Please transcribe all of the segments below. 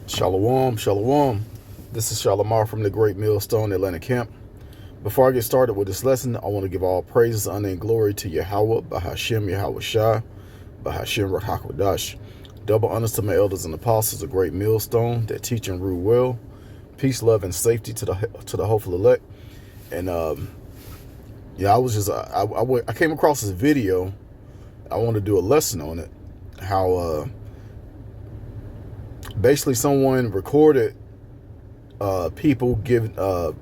Shalom, shalom. This is Shalimar from the Great Millstone Atlanta Camp. Before I get started with this lesson, I want to give all praises, honor, and glory to Yahweh, Bahashem, Yahweh Shai, Bahashem, Rahakwadash. Double honors to my elders and apostles of Great Millstone that teach and rule well. Peace, love, and safety to the hopeful elect. And I was just I came across this video. I want to do a lesson on it. How basically someone recorded people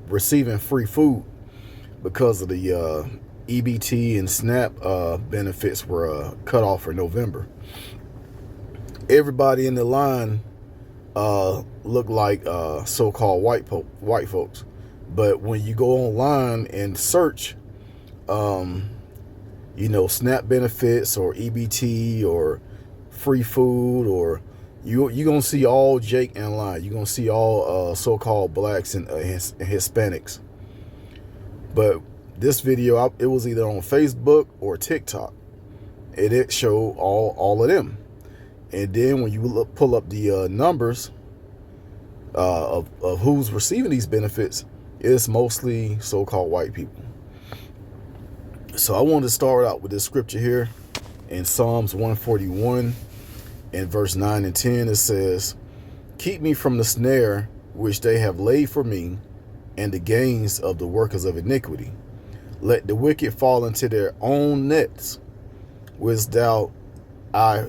receiving free food because of the EBT and SNAP benefits were cut off for November. Everybody in the line looked like so-called white folks, but when you go online and search, SNAP benefits or EBT or free food, or you're gonna see all Jake in line. You're gonna see all so-called blacks and Hispanics. But this video, it was either on Facebook or TikTok, and it showed all of them. And then when you pull up the numbers of who's receiving these benefits, it's mostly so-called white people. So I wanted to start out with this scripture here in Psalms 141 and verse 9 and 10. It says, "Keep me from the snare which they have laid for me, and the gains of the workers of iniquity. Let the wicked fall into their own nets, which thou I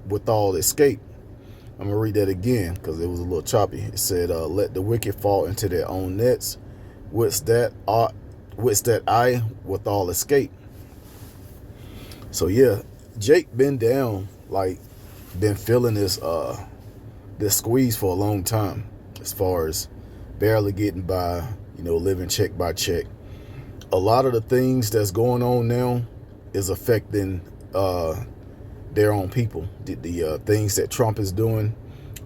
withal escape." I'm going to read that again because it was a little choppy. It said, let the wicked fall into their own nets, which that I withal escape. So yeah, Jake been down, like been feeling this squeeze for a long time, as far as barely getting by, living check by check. A lot of the things that's going on now is affecting their own people. The things that Trump is doing,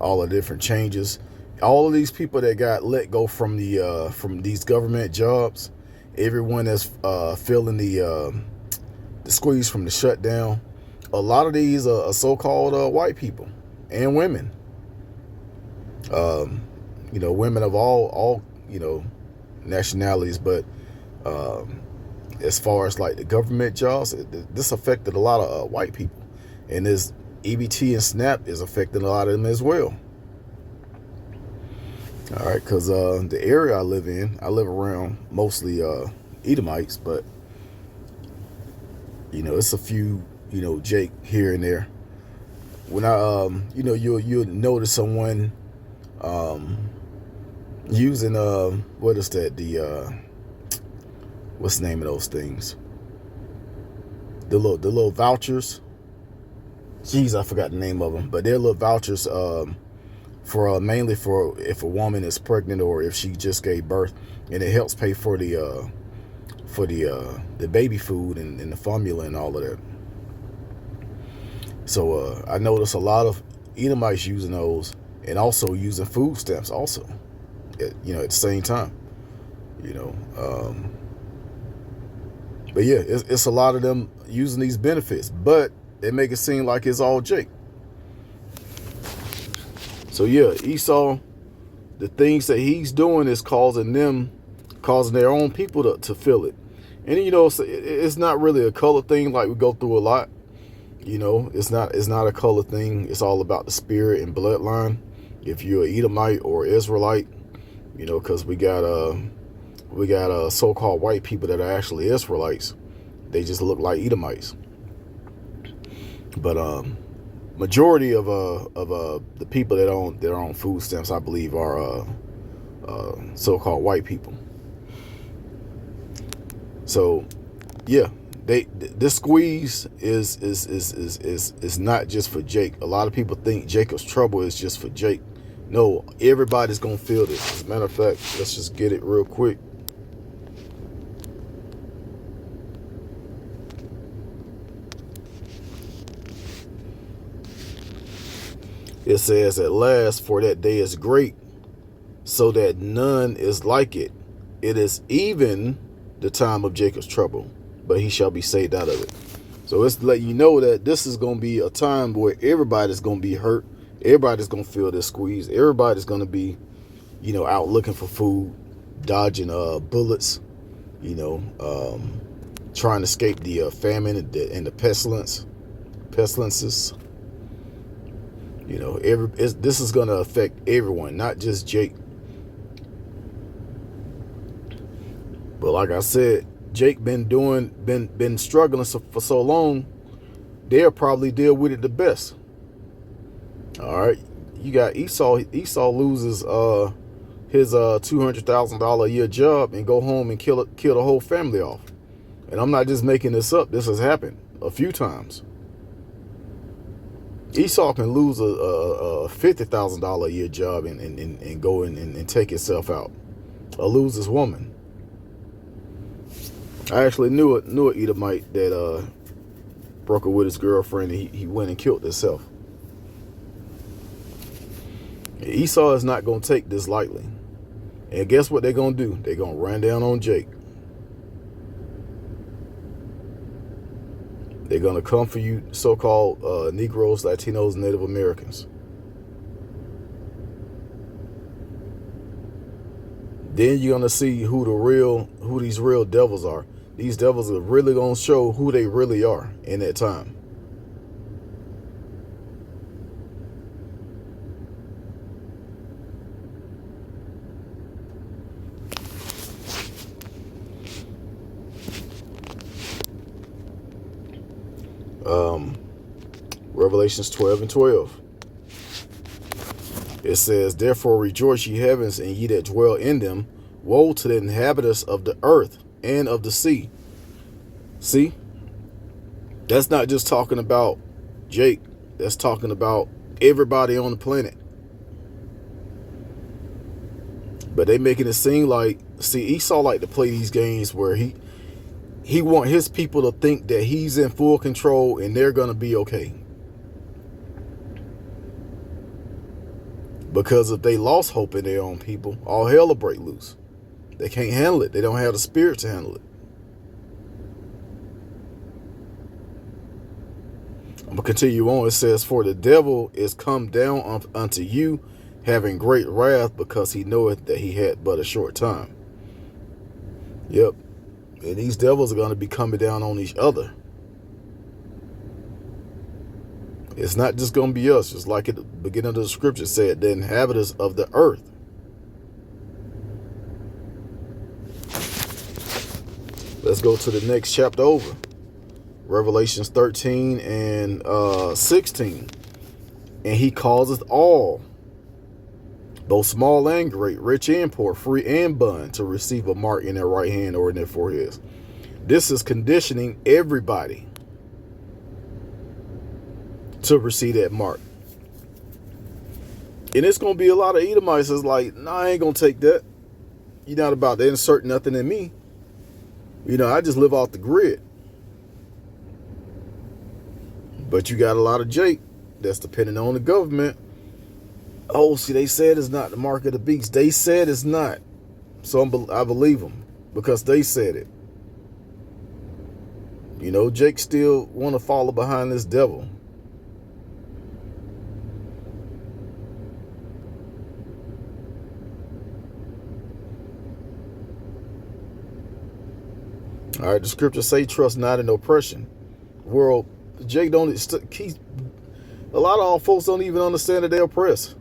all the different changes, all of these people that got let go from these government jobs, everyone that's feeling the squeeze from the shutdown. A lot of these are so-called white people and women. Women of all nationalities, but as far as like the government jobs, this affected a lot of white people. And this EBT and SNAP is affecting a lot of them as well. All right, because the area I live around mostly Edomites, but it's a few Jake here and there. When I you'll notice someone using what is that, what's the name of those things, the little vouchers. Jeez, I forgot the name of them, but they're little vouchers for mainly for if a woman is pregnant or if she just gave birth, and it helps pay for the baby food and the formula and all of that. So I noticed a lot of Edomites using those, and also using food stamps also at the same time. But yeah, it's a lot of them using these benefits, but they make it seem like it's all Jake. So yeah, Esau, the things that he's doing is causing their own people to feel it. And it's not really a color thing like we go through a lot. It's not a color thing. It's all about the spirit and bloodline. If you're an Edomite or Israelite, because we got so-called white people that are actually Israelites. They just look like Edomites. But majority of the people that are on food stamps, I believe, are so-called white people. So yeah, this squeeze is not just for Jake. A lot of people think Jacob's trouble is just for Jake. No, everybody's gonna feel this. As a matter of fact, let's just get it real quick. It says, "At last, for that day is great, so that none is like it. It is even the time of Jacob's trouble, but he shall be saved out of it." So it's to let you know that this is going to be a time where everybody's going to be hurt. Everybody's gonna feel this squeeze. Everybody's gonna be, out looking for food, dodging bullets, trying to escape the famine and the pestilences. This is gonna affect everyone, not just Jake. But like I said, Jake been struggling for so long. They'll probably deal with it the best. All right, you got Esau. Esau loses his $200,000 a year job and go home and kill the whole family off. And I'm not just making this up. This has happened a few times. Esau can lose a $50,000 a year job and go and take himself out, or lose his woman. I actually knew an Edomite that broke up with his girlfriend, and he went and killed himself. Esau is not going to take this lightly. And guess what they're going to do? They're going to run down on Jake. They're going to come for you so-called Negroes, Latinos, and Native Americans. Then you're going to see who these real devils are. These devils are really going to show who they really are in that time. Revelations 12:12. It says, "Therefore rejoice, ye heavens, and ye that dwell in them. Woe to the inhabitants of the earth and of the sea." See? That's not just talking about Jake. That's talking about everybody on the planet. But they making it seem like, Esau like to play these games where he want his people to think that he's in full control and they're going to be okay. Because if they lost hope in their own people, all hell will break loose. They can't handle it. They don't have the spirit to handle it. I'm going to continue on. It says, "For the devil is come down unto you, having great wrath, because he knoweth that he had but a short time." Yep. And these devils are going to be coming down on each other. It's not just going to be us. Just like at the beginning of the scripture said, the inhabitants of the earth. Let's go to the next chapter over. Revelations 13 and 16. "And he causeth all, both small and great, rich and poor, free and bond, to receive a mark in their right hand or in their foreheads." This is conditioning everybody to receive that mark. And it's going to be a lot of Edomites that's like, "Nah, I ain't going to take that. You're not about to insert nothing in me. I just live off the grid." But you got a lot of Jake that's depending on the government. "Oh, see, they said it's not the mark of the beast. They said it's not." So I believe them because they said it. Jake still want to follow behind this devil. All right, the scriptures say, "Trust not in oppression." World, Jake a lot of our folks don't even understand that they're oppressed.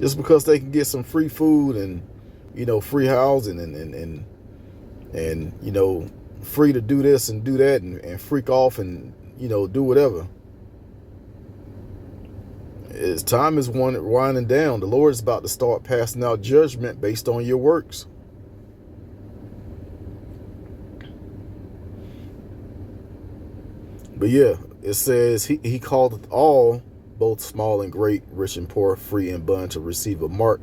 Just because they can get some free food and, free housing and free to do this and do that and freak off and, do whatever. As time is winding down, the Lord is about to start passing out judgment based on your works. But yeah, it says he calleth all, both small and great, rich and poor, free and bond, to receive a mark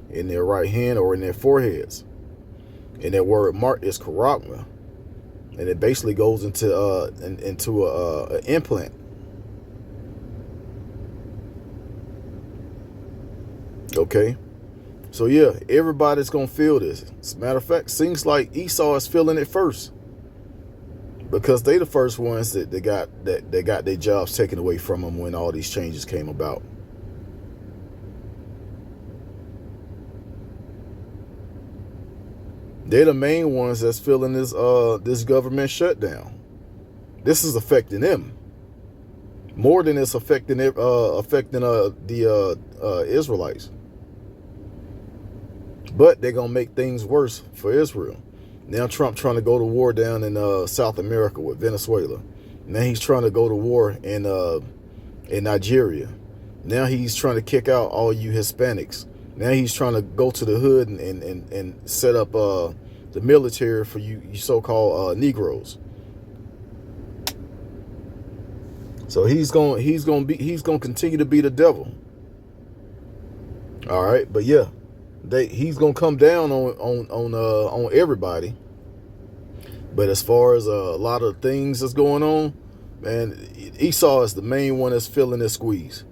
in their right hand or in their foreheads. And that word mark is charagma, and it basically goes into an implant. Okay, so yeah, everybody's gonna feel this. As a matter of fact, seems like Esau is feeling it first. because they the first ones that got their jobs taken away from them when all these changes came about. They're the main ones that's feeling this government shutdown. This is affecting them more than it's affecting the Israelites. But they're gonna make things worse for Israel. Now Trump trying to go to war down in South America with Venezuela. Now he's trying to go to war in Nigeria. Now he's trying to kick out all you Hispanics. Now he's trying to go to the hood and set up the military for you so-called Negroes. So he's gonna continue to be the devil. All right, but yeah, he's gonna come down on everybody. But as far as a lot of things that's going on, man, Esau is the main one that's feeling this squeeze.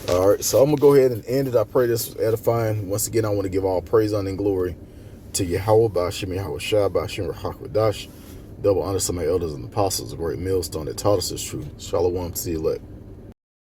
All right, so I'm going to go ahead and end it. I pray this was edifying. Once again, I want to give all praise, honor, and glory to Yahweh, Ba'ashim Yahweh Shai, Ba'ashim Rahak Double honor to my elders and apostles, a great millstone that taught us this truth. Shalom to the elect.